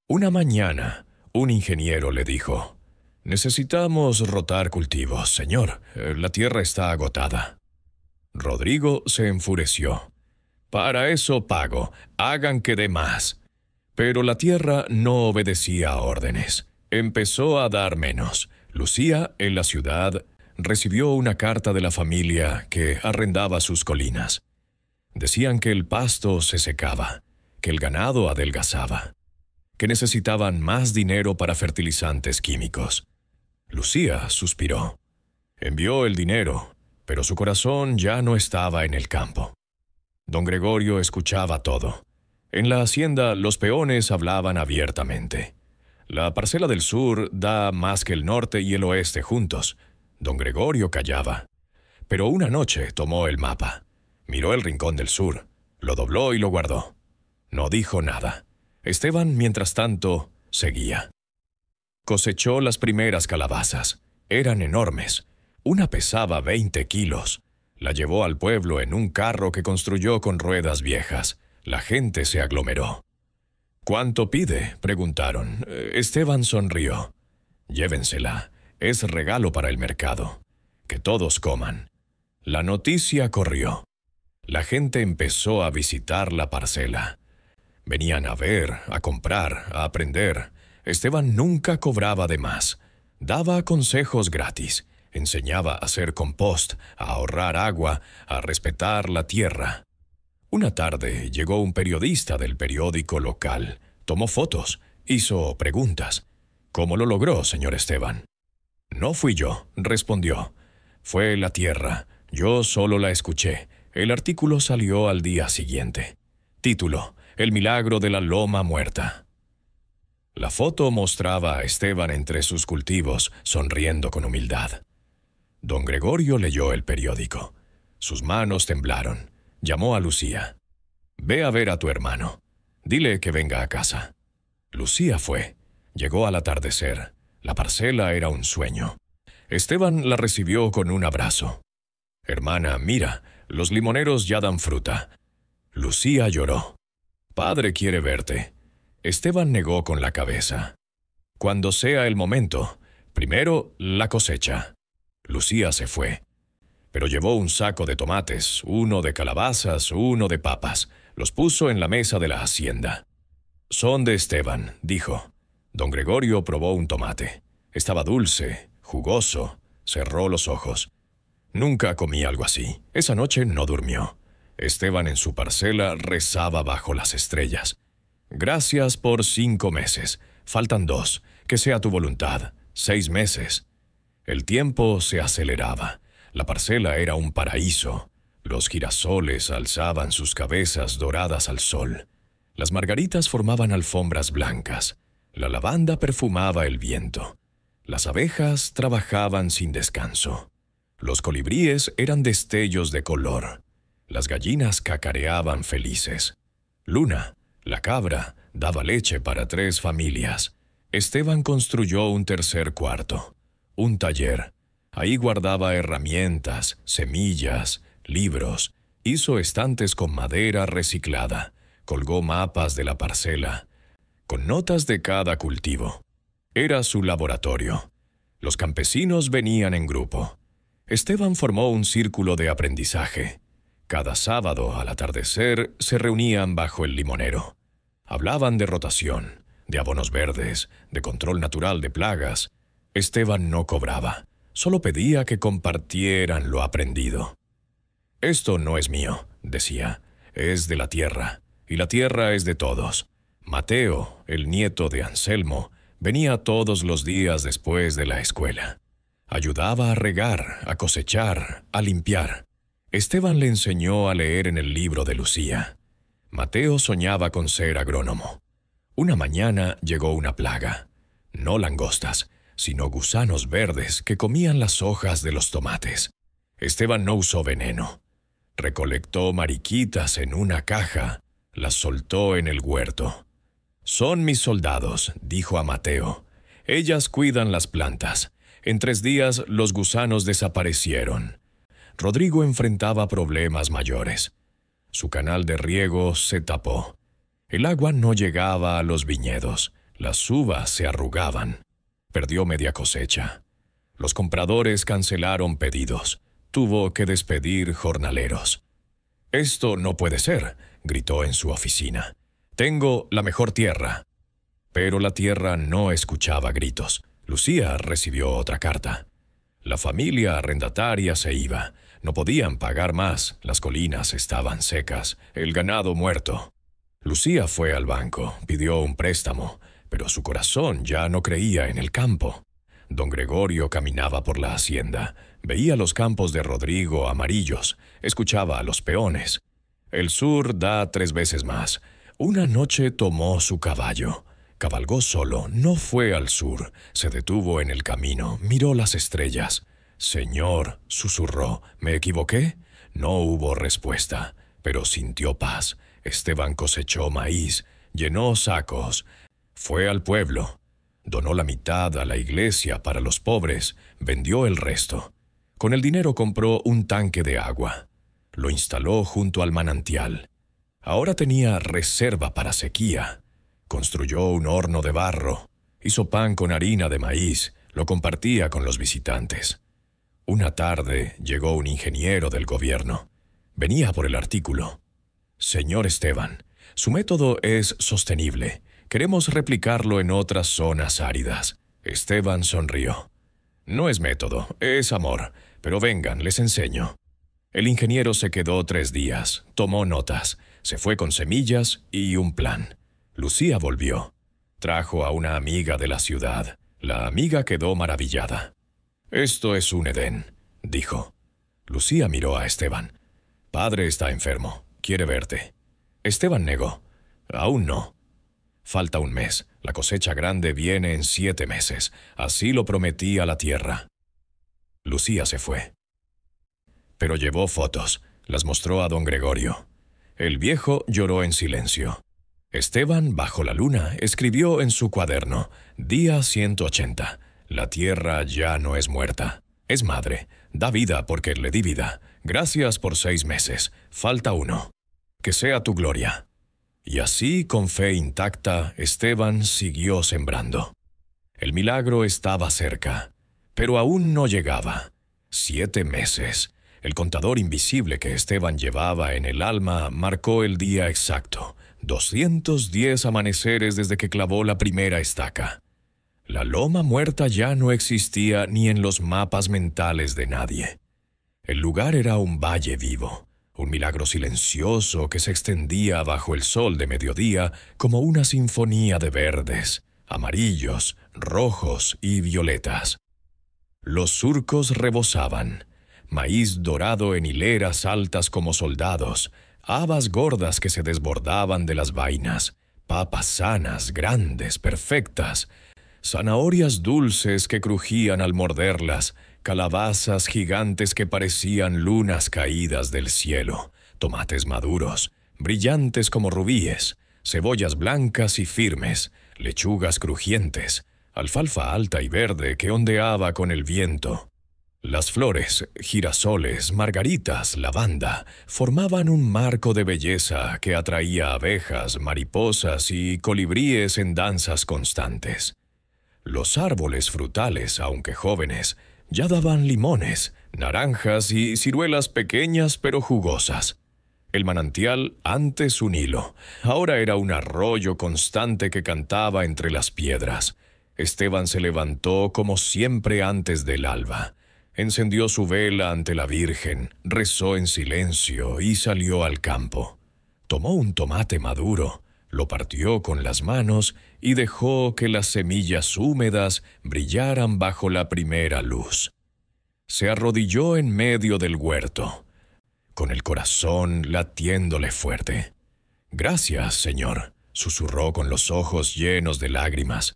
Una mañana, un ingeniero le dijo, «Necesitamos rotar cultivos, señor. La tierra está agotada». Rodrigo se enfureció. «Para eso pago. Hagan que dé más». Pero la tierra no obedecía órdenes. Empezó a dar menos. Lucía, en la ciudad, recibió una carta de la familia que arrendaba sus colinas. Decían que el pasto se secaba, que el ganado adelgazaba, que necesitaban más dinero para fertilizantes químicos. Lucía suspiró. Envió el dinero, pero su corazón ya no estaba en el campo. Don Gregorio escuchaba todo. En la hacienda los peones hablaban abiertamente. La parcela del sur da más que el norte y el oeste juntos. Don Gregorio callaba. Pero una noche tomó el mapa. Miró el rincón del sur, lo dobló y lo guardó. No dijo nada. Esteban, mientras tanto, seguía. Cosechó las primeras calabazas. Eran enormes. Una pesaba 20 kilos. La llevó al pueblo en un carro que construyó con ruedas viejas. La gente se aglomeró. «¿Cuánto pide?», preguntaron. Esteban sonrió. Llévensela. Es regalo para el mercado. Que todos coman. La noticia corrió. La gente empezó a visitar la parcela. Venían a ver, a comprar, a aprender. Esteban nunca cobraba de más. Daba consejos gratis. Enseñaba a hacer compost, a ahorrar agua, a respetar la tierra. Una tarde llegó un periodista del periódico local. Tomó fotos, hizo preguntas. ¿Cómo lo logró, señor Esteban? No fui yo, respondió. Fue la tierra. Yo solo la escuché. El artículo salió al día siguiente. Título: El milagro de la loma muerta. La foto mostraba a Esteban entre sus cultivos, sonriendo con humildad. Don Gregorio leyó el periódico. Sus manos temblaron. Llamó a Lucía. «Ve a ver a tu hermano. Dile que venga a casa». Lucía fue. Llegó al atardecer. La parcela era un sueño. Esteban la recibió con un abrazo. «Hermana, mira, los limoneros ya dan fruta». Lucía lloró. «Padre quiere verte». Esteban negó con la cabeza. «Cuando sea el momento, primero la cosecha». Lucía se fue. Pero llevó un saco de tomates, uno de calabazas, uno de papas. Los puso en la mesa de la hacienda. «Son de Esteban», dijo. Don Gregorio probó un tomate. Estaba dulce, jugoso. Cerró los ojos. Nunca comí algo así. Esa noche no durmió. Esteban en su parcela rezaba bajo las estrellas. «Gracias por 5 meses. Faltan 2. Que sea tu voluntad. 6 meses». El tiempo se aceleraba. La parcela era un paraíso. Los girasoles alzaban sus cabezas doradas al sol. Las margaritas formaban alfombras blancas. La lavanda perfumaba el viento. Las abejas trabajaban sin descanso. Los colibríes eran destellos de color. Las gallinas cacareaban felices. Luna, la cabra, daba leche para 3 familias. Esteban construyó un tercer cuarto, un taller. Ahí guardaba herramientas, semillas, libros. Hizo estantes con madera reciclada. Colgó mapas de la parcela, con notas de cada cultivo. Era su laboratorio. Los campesinos venían en grupo. Esteban formó un círculo de aprendizaje. Cada sábado, al atardecer, se reunían bajo el limonero. Hablaban de rotación, de abonos verdes, de control natural de plagas. Esteban no cobraba. Solo pedía que compartieran lo aprendido. «Esto no es mío», decía. «Es de la tierra. Y la tierra es de todos». Mateo, el nieto de Anselmo, venía todos los días después de la escuela. Ayudaba a regar, a cosechar, a limpiar. Esteban le enseñó a leer en el libro de Lucía. Mateo soñaba con ser agrónomo. Una mañana llegó una plaga. No langostas, sino gusanos verdes que comían las hojas de los tomates. Esteban no usó veneno. Recolectó mariquitas en una caja, las soltó en el huerto. «Son mis soldados», dijo a Mateo. «Ellas cuidan las plantas. En 3 días los gusanos desaparecieron». Rodrigo enfrentaba problemas mayores. Su canal de riego se tapó. El agua no llegaba a los viñedos. Las uvas se arrugaban. Perdió media cosecha. Los compradores cancelaron pedidos. Tuvo que despedir jornaleros. «Esto no puede ser», gritó en su oficina. «Tengo la mejor tierra». Pero la tierra no escuchaba gritos. Lucía recibió otra carta. La familia arrendataria se iba. No podían pagar más. Las colinas estaban secas. El ganado muerto. Lucía fue al banco. Pidió un préstamo. Pero su corazón ya no creía en el campo. Don Gregorio caminaba por la hacienda. Veía los campos de Rodrigo amarillos. Escuchaba a los peones. El sur da 3 veces más. Una noche tomó su caballo. Cabalgó solo, no fue al sur. Se detuvo en el camino, miró las estrellas. «Señor», susurró, «¿me equivoqué?» No hubo respuesta, pero sintió paz. Esteban cosechó maíz, llenó sacos. Fue al pueblo. Donó la mitad a la iglesia para los pobres, vendió el resto. Con el dinero compró un tanque de agua. Lo instaló junto al manantial. Ahora tenía reserva para sequía. Construyó un horno de barro. Hizo pan con harina de maíz. Lo compartía con los visitantes. Una tarde llegó un ingeniero del gobierno. Venía por el artículo. Señor Esteban, su método es sostenible. Queremos replicarlo en otras zonas áridas. Esteban sonrió. No es método, es amor. Pero vengan, les enseño. El ingeniero se quedó 3 días, tomó notas, se fue con semillas y un plan. Lucía volvió. Trajo a una amiga de la ciudad. La amiga quedó maravillada. «Esto es un Edén», dijo. Lucía miró a Esteban. «Padre está enfermo, quiere verte». Esteban negó. «Aún no». «Falta un mes, la cosecha grande viene en 7 meses, así lo prometí a la tierra». Lucía se fue. Pero llevó fotos, las mostró a don Gregorio. El viejo lloró en silencio. Esteban, bajo la luna, escribió en su cuaderno, día 180, la tierra ya no es muerta, es madre, da vida porque le di vida, gracias por 6 meses, falta 1, que sea tu gloria. Y así, con fe intacta, Esteban siguió sembrando. El milagro estaba cerca, pero aún no llegaba. 7 meses. El contador invisible que Esteban llevaba en el alma marcó el día exacto. 210 amaneceres desde que clavó la primera estaca. La loma muerta ya no existía ni en los mapas mentales de nadie. El lugar era un valle vivo, un milagro silencioso que se extendía bajo el sol de mediodía como una sinfonía de verdes, amarillos, rojos y violetas. Los surcos rebosaban, maíz dorado en hileras altas como soldados, habas gordas que se desbordaban de las vainas, papas sanas, grandes, perfectas, zanahorias dulces que crujían al morderlas, calabazas gigantes que parecían lunas caídas del cielo, tomates maduros, brillantes como rubíes, cebollas blancas y firmes, lechugas crujientes, alfalfa alta y verde que ondeaba con el viento. Las flores, girasoles, margaritas, lavanda, formaban un marco de belleza que atraía abejas, mariposas y colibríes en danzas constantes. Los árboles frutales, aunque jóvenes, ya daban limones, naranjas y ciruelas pequeñas pero jugosas. El manantial, antes un hilo, ahora era un arroyo constante que cantaba entre las piedras. Esteban se levantó como siempre antes del alba. Encendió su vela ante la Virgen, rezó en silencio y salió al campo. Tomó un tomate maduro, lo partió con las manos y dejó que las semillas húmedas brillaran bajo la primera luz. Se arrodilló en medio del huerto, con el corazón latiéndole fuerte. «Gracias, Señor», susurró con los ojos llenos de lágrimas.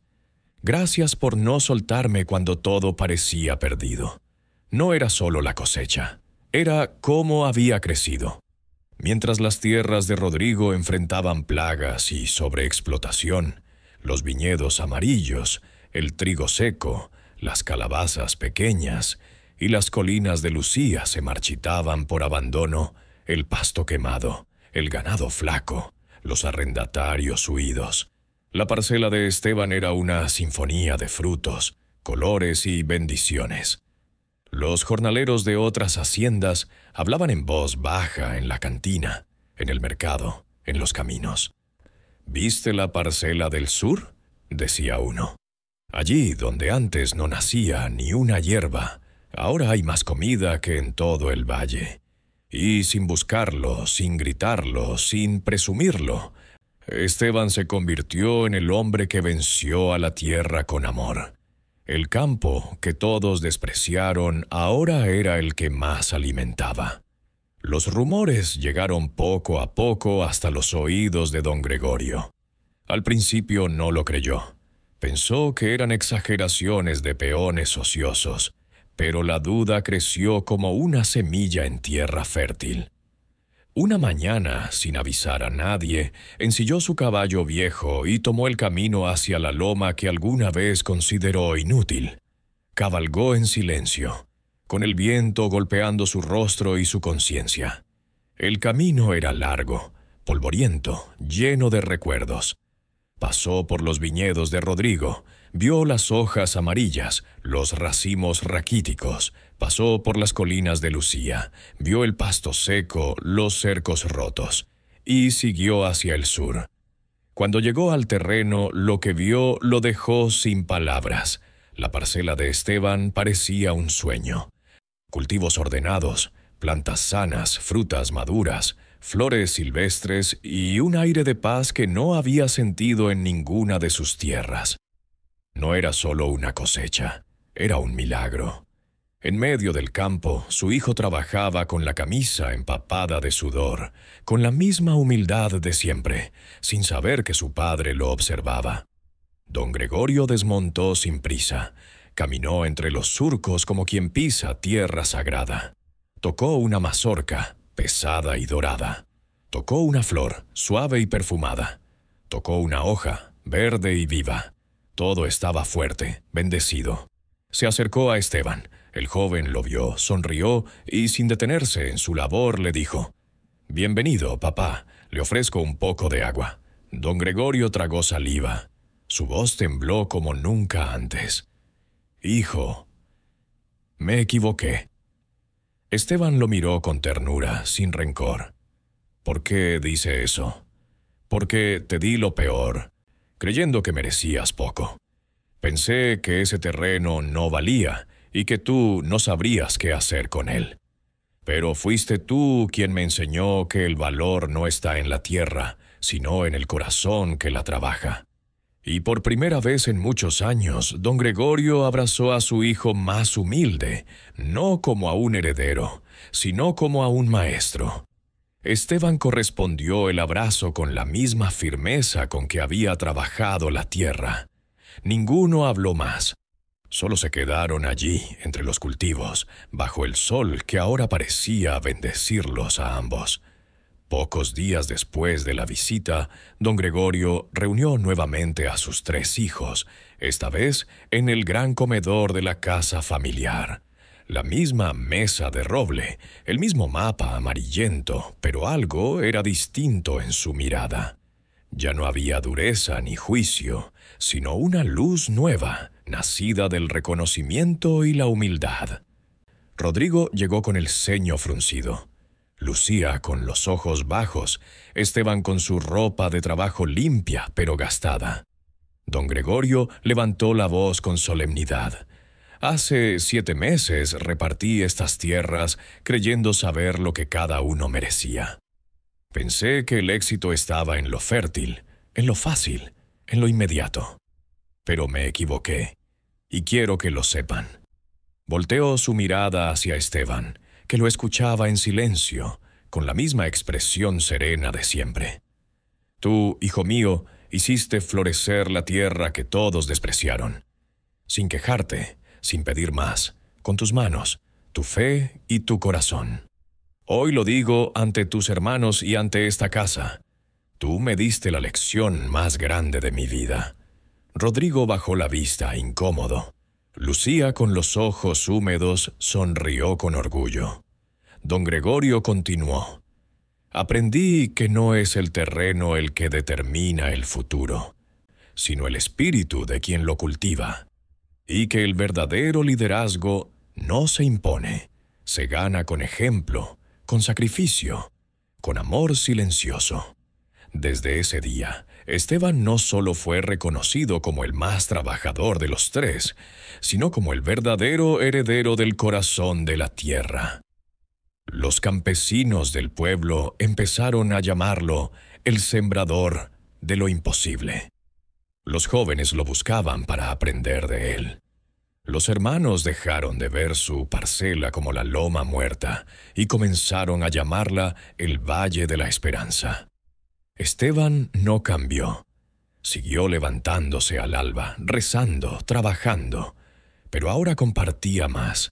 «Gracias por no soltarme cuando todo parecía perdido». No era solo la cosecha, era cómo había crecido. Mientras las tierras de Rodrigo enfrentaban plagas y sobreexplotación, los viñedos amarillos, el trigo seco, las calabazas pequeñas y las colinas de Lucía se marchitaban por abandono, el pasto quemado, el ganado flaco, los arrendatarios huidos. La parcela de Esteban era una sinfonía de frutos, colores y bendiciones. Los jornaleros de otras haciendas hablaban en voz baja en la cantina, en el mercado, en los caminos. «¿Viste la parcela del sur?», decía uno. «Allí donde antes no nacía ni una hierba, ahora hay más comida que en todo el valle. Y sin buscarlo, sin gritarlo, sin presumirlo, Esteban se convirtió en el hombre que venció a la tierra con amor. El campo, que todos despreciaron, ahora era el que más alimentaba. Los rumores llegaron poco a poco hasta los oídos de don Gregorio. Al principio no lo creyó. Pensó que eran exageraciones de peones ociosos, pero la duda creció como una semilla en tierra fértil. Una mañana, sin avisar a nadie, ensilló su caballo viejo y tomó el camino hacia la loma que alguna vez consideró inútil. Cabalgó en silencio, con el viento golpeando su rostro y su conciencia. El camino era largo, polvoriento, lleno de recuerdos. Pasó por los viñedos de Rodrigo, Vio las hojas amarillas, los racimos raquíticos, pasó por las colinas de Lucía, vio el pasto seco, los cercos rotos, y siguió hacia el sur. Cuando llegó al terreno, lo que vio lo dejó sin palabras. La parcela de Esteban parecía un sueño. Cultivos ordenados, plantas sanas, frutas maduras, flores silvestres y un aire de paz que no había sentido en ninguna de sus tierras. No era solo una cosecha, era un milagro. En medio del campo, su hijo trabajaba con la camisa empapada de sudor, con la misma humildad de siempre, sin saber que su padre lo observaba. Don Gregorio desmontó sin prisa, caminó entre los surcos como quien pisa tierra sagrada. Tocó una mazorca, pesada y dorada. Tocó una flor, suave y perfumada. Tocó una hoja, verde y viva. Todo estaba fuerte, bendecido. Se acercó a Esteban. El joven lo vio, sonrió y, sin detenerse en su labor, le dijo: «Bienvenido, papá. Le ofrezco un poco de agua». Don Gregorio tragó saliva. Su voz tembló como nunca antes. «Hijo, me equivoqué». Esteban lo miró con ternura, sin rencor. «¿Por qué dice eso?» «Porque te di lo peor, creyendo que merecías poco. Pensé que ese terreno no valía y que tú no sabrías qué hacer con él. Pero fuiste tú quien me enseñó que el valor no está en la tierra, sino en el corazón que la trabaja». Y por primera vez en muchos años, don Gregorio abrazó a su hijo más humilde, no como a un heredero, sino como a un maestro. Esteban correspondió el abrazo con la misma firmeza con que había trabajado la tierra. Ninguno habló más. Solo se quedaron allí, entre los cultivos, bajo el sol que ahora parecía bendecirlos a ambos. Pocos días después de la visita, don Gregorio reunió nuevamente a sus 3 hijos, esta vez en el gran comedor de la casa familiar. La misma mesa de roble, el mismo mapa amarillento, pero algo era distinto en su mirada. Ya no había dureza ni juicio, sino una luz nueva, nacida del reconocimiento y la humildad. Rodrigo llegó con el ceño fruncido. Lucía con los ojos bajos, Esteban con su ropa de trabajo limpia pero gastada. Don Gregorio levantó la voz con solemnidad. «Hace 7 meses repartí estas tierras creyendo saber lo que cada uno merecía. Pensé que el éxito estaba en lo fértil, en lo fácil, en lo inmediato. Pero me equivoqué, y quiero que lo sepan». Volteó su mirada hacia Esteban, que lo escuchaba en silencio, con la misma expresión serena de siempre. «Tú, hijo mío, hiciste florecer la tierra que todos despreciaron. Sin quejarte, sin pedir más, con tus manos, tu fe y tu corazón. Hoy lo digo ante tus hermanos y ante esta casa. Tú me diste la lección más grande de mi vida». Rodrigo bajó la vista, incómodo. Lucía, con los ojos húmedos, sonrió con orgullo. Don Gregorio continuó: «Aprendí que no es el terreno el que determina el futuro, sino el espíritu de quien lo cultiva, y que el verdadero liderazgo no se impone, se gana con ejemplo, con sacrificio, con amor silencioso». Desde ese día, Esteban no solo fue reconocido como el más trabajador de los 3, sino como el verdadero heredero del corazón de la tierra. Los campesinos del pueblo empezaron a llamarlo el sembrador de lo imposible. Los jóvenes lo buscaban para aprender de él. Los hermanos dejaron de ver su parcela como la loma muerta y comenzaron a llamarla el Valle de la Esperanza. Esteban no cambió. Siguió levantándose al alba, rezando, trabajando, pero ahora compartía más.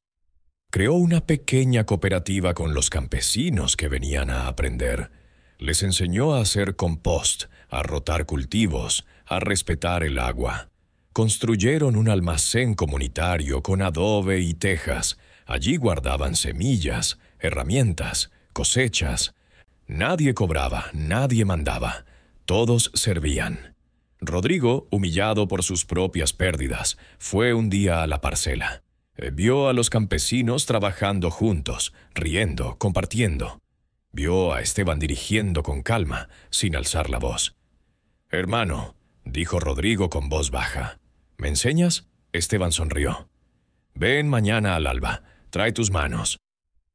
Creó una pequeña cooperativa con los campesinos que venían a aprender. Les enseñó a hacer compost, a rotar cultivos, a respetar el agua. Construyeron un almacén comunitario con adobe y tejas. Allí guardaban semillas, herramientas, cosechas. Nadie cobraba, nadie mandaba. Todos servían. Rodrigo, humillado por sus propias pérdidas, fue un día a la parcela. Vio a los campesinos trabajando juntos, riendo, compartiendo. Vio a Esteban dirigiendo con calma, sin alzar la voz. «Hermano», dijo Rodrigo con voz baja. «¿Me enseñas?» Esteban sonrió. «Ven mañana al alba. Trae tus manos».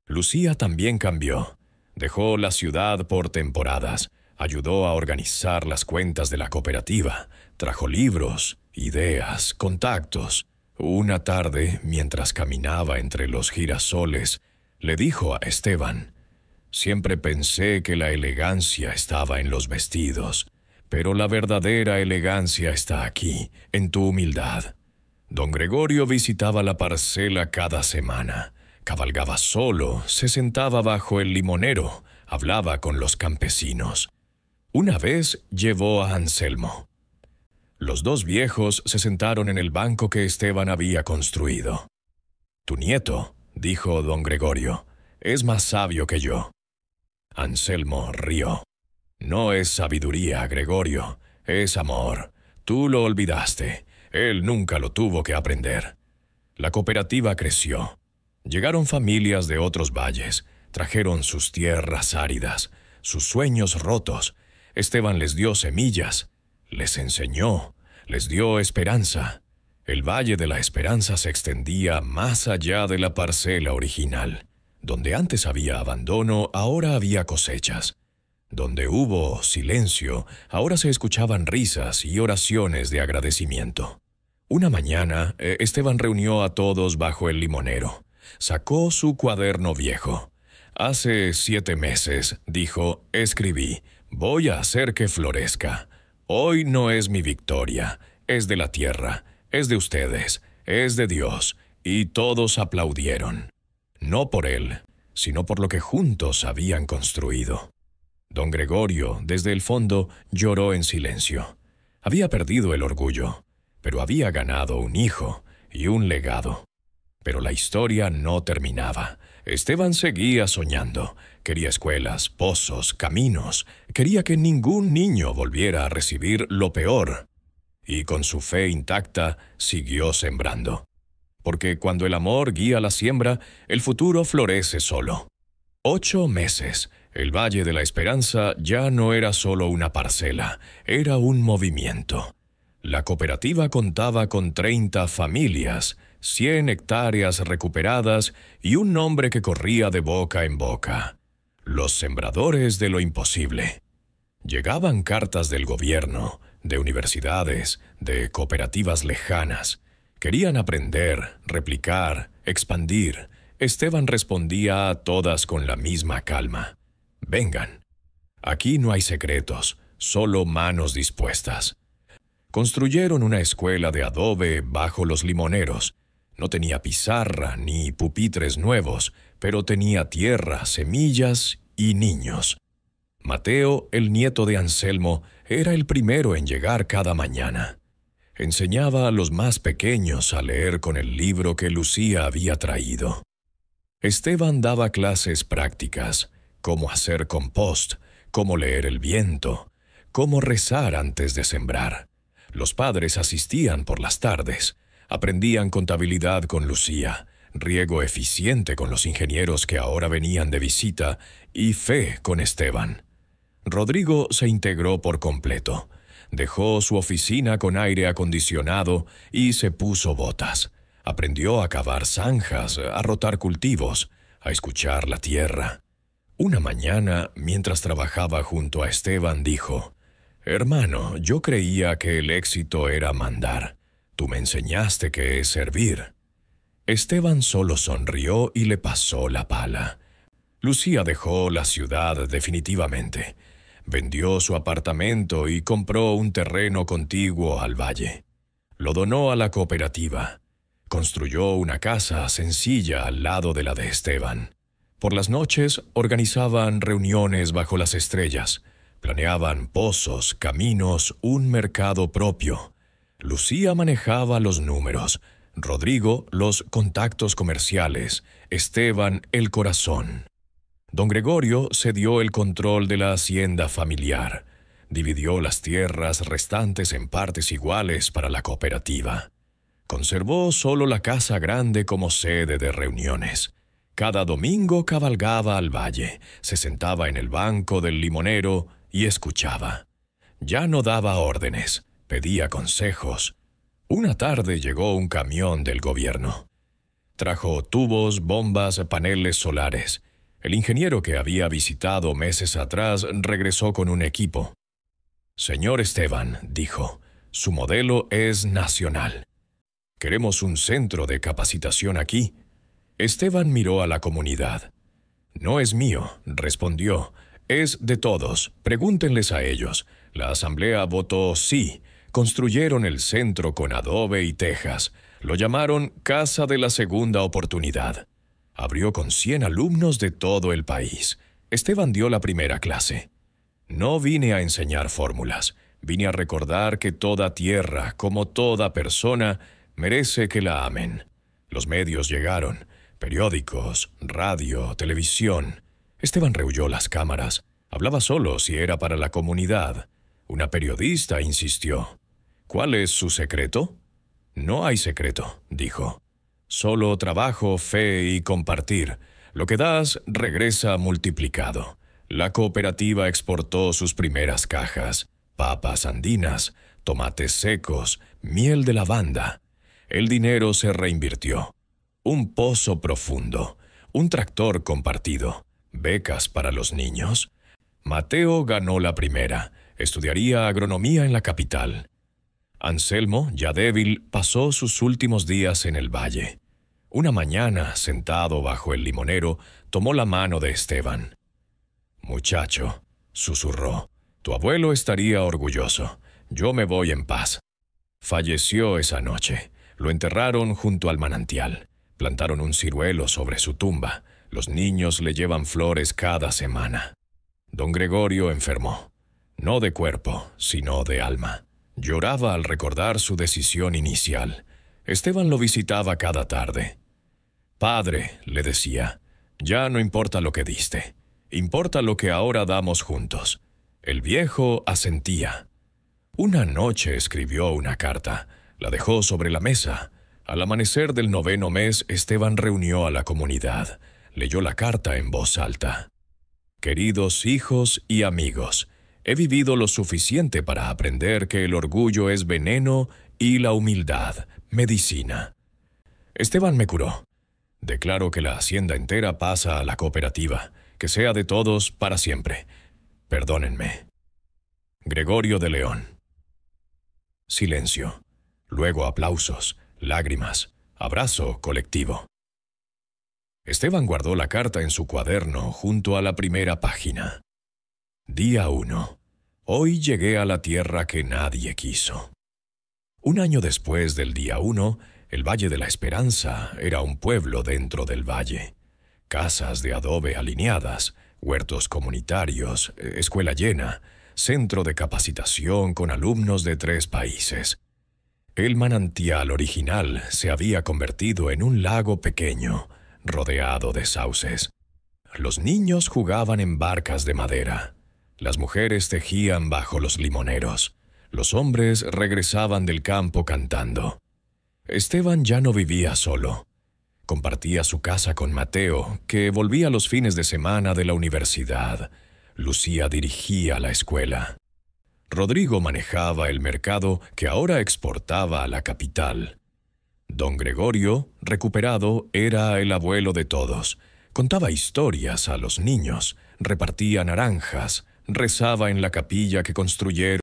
Lucía también cambió. Dejó la ciudad por temporadas. Ayudó a organizar las cuentas de la cooperativa. Trajo libros, ideas, contactos. Una tarde, mientras caminaba entre los girasoles, le dijo a Esteban: «Siempre pensé que la elegancia estaba en los vestidos, pero la verdadera elegancia está aquí, en tu humildad». Don Gregorio visitaba la parcela cada semana. Cabalgaba solo, se sentaba bajo el limonero, hablaba con los campesinos. Una vez llevó a Anselmo. Los dos viejos se sentaron en el banco que Esteban había construido. «Tu nieto», dijo don Gregorio, «es más sabio que yo». Anselmo rió. «No es sabiduría, Gregorio, es amor. Tú lo olvidaste. Él nunca lo tuvo que aprender». La cooperativa creció. Llegaron familias de otros valles, trajeron sus tierras áridas, sus sueños rotos. Esteban les dio semillas, les enseñó, les dio esperanza. El Valle de la Esperanza se extendía más allá de la parcela original. Donde antes había abandono, ahora había cosechas. Donde hubo silencio, ahora se escuchaban risas y oraciones de agradecimiento. Una mañana, Esteban reunió a todos bajo el limonero. Sacó su cuaderno viejo. «Hace 7 meses», dijo, «escribí, voy a hacer que florezca. Hoy no es mi victoria, es de la tierra, es de ustedes, es de Dios». Y todos aplaudieron. No por él, sino por lo que juntos habían construido. Don Gregorio, desde el fondo, lloró en silencio. Había perdido el orgullo, pero había ganado un hijo y un legado. Pero la historia no terminaba. Esteban seguía soñando. Quería escuelas, pozos, caminos. Quería que ningún niño volviera a recibir lo peor. Y con su fe intacta, siguió sembrando. Porque cuando el amor guía la siembra, el futuro florece solo. 8 meses. El Valle de la Esperanza ya no era solo una parcela, era un movimiento. La cooperativa contaba con 30 familias, 100 hectáreas recuperadas y un nombre que corría de boca en boca: los sembradores de lo imposible. Llegaban cartas del gobierno, de universidades, de cooperativas lejanas. Querían aprender, replicar, expandir. Esteban respondía a todas con la misma calma: «Vengan. Aquí no hay secretos, solo manos dispuestas». Construyeron una escuela de adobe bajo los limoneros. No tenía pizarra ni pupitres nuevos, pero tenía tierra, semillas y niños. Mateo, el nieto de Anselmo, era el primero en llegar cada mañana. Enseñaba a los más pequeños a leer con el libro que Lucía había traído. Esteban daba clases prácticas: cómo hacer compost, cómo leer el viento, cómo rezar antes de sembrar. Los padres asistían por las tardes. Aprendían contabilidad con Lucía, riego eficiente con los ingenieros que ahora venían de visita y fe con Esteban. Rodrigo se integró por completo. Dejó su oficina con aire acondicionado y se puso botas. Aprendió a cavar zanjas, a rotar cultivos, a escuchar la tierra. Una mañana, mientras trabajaba junto a Esteban, dijo: «Hermano, yo creía que el éxito era mandar. Tú me enseñaste que es servir». Esteban solo sonrió y le pasó la pala. Lucía dejó la ciudad definitivamente. Vendió su apartamento y compró un terreno contiguo al valle. Lo donó a la cooperativa. Construyó una casa sencilla al lado de la de Esteban. Por las noches organizaban reuniones bajo las estrellas. Planeaban pozos, caminos, un mercado propio. Lucía manejaba los números, Rodrigo los contactos comerciales, Esteban el corazón. Don Gregorio cedió el control de la hacienda familiar. Dividió las tierras restantes en partes iguales para la cooperativa. Conservó solo la casa grande como sede de reuniones. Cada domingo cabalgaba al valle, se sentaba en el banco del limonero y escuchaba. Ya no daba órdenes, pedía consejos. Una tarde llegó un camión del gobierno. Trajo tubos, bombas, paneles solares. El ingeniero que había visitado meses atrás regresó con un equipo. «Señor Esteban», dijo, «su modelo es nacional. Queremos un centro de capacitación aquí». Esteban miró a la comunidad. «No es mío», respondió, «es de todos, pregúntenles a ellos». La asamblea votó sí. Construyeron el centro con adobe y tejas. Lo llamaron Casa de la Segunda Oportunidad. Abrió con 100 alumnos de todo el país. Esteban dio la primera clase. «No vine a enseñar fórmulas. Vine a recordar que toda tierra, como toda persona, merece que la amen». Los medios llegaron. Periódicos, radio, televisión. Esteban rehuyó las cámaras. Hablaba solo si era para la comunidad. Una periodista insistió. «¿Cuál es su secreto?» «No hay secreto», dijo. «Solo trabajo, fe y compartir. Lo que das regresa multiplicado». La cooperativa exportó sus primeras cajas, papas andinas, tomates secos, miel de lavanda. El dinero se reinvirtió. Un pozo profundo, un tractor compartido, becas para los niños. Mateo ganó la primera. Estudiaría agronomía en la capital. Anselmo, ya débil, pasó sus últimos días en el valle. Una mañana, sentado bajo el limonero, tomó la mano de Esteban. «Muchacho», susurró, «tu abuelo estaría orgulloso. Yo me voy en paz». Falleció esa noche. Lo enterraron junto al manantial. Plantaron un ciruelo sobre su tumba. Los niños le llevan flores cada semana. Don Gregorio enfermó. No de cuerpo, sino de alma. Lloraba al recordar su decisión inicial. Esteban lo visitaba cada tarde. «Padre», le decía, «ya no importa lo que diste. Importa lo que ahora damos juntos». El viejo asentía. Una noche escribió una carta. La dejó sobre la mesa. Al amanecer del 9º mes, Esteban reunió a la comunidad. Leyó la carta en voz alta. «Queridos hijos y amigos, he vivido lo suficiente para aprender que el orgullo es veneno y la humildad, medicina. Esteban me curó. Declaro que la hacienda entera pasa a la cooperativa, que sea de todos para siempre. Perdónenme. Gregorio de León». Silencio. Luego aplausos, lágrimas, abrazo colectivo. Esteban guardó la carta en su cuaderno junto a la primera página. Día 1. Hoy llegué a la tierra que nadie quiso. Un año después del día 1, el Valle de la Esperanza era un pueblo dentro del valle. Casas de adobe alineadas, huertos comunitarios, escuela llena, centro de capacitación con alumnos de 3 países. El manantial original se había convertido en un lago pequeño, rodeado de sauces. Los niños jugaban en barcas de madera. Las mujeres tejían bajo los limoneros. Los hombres regresaban del campo cantando. Esteban ya no vivía solo. Compartía su casa con Mateo, que volvía los fines de semana de la universidad. Lucía dirigía la escuela. Rodrigo manejaba el mercado que ahora exportaba a la capital. Don Gregorio, recuperado, era el abuelo de todos. Contaba historias a los niños, repartía naranjas, rezaba en la capilla que construyeron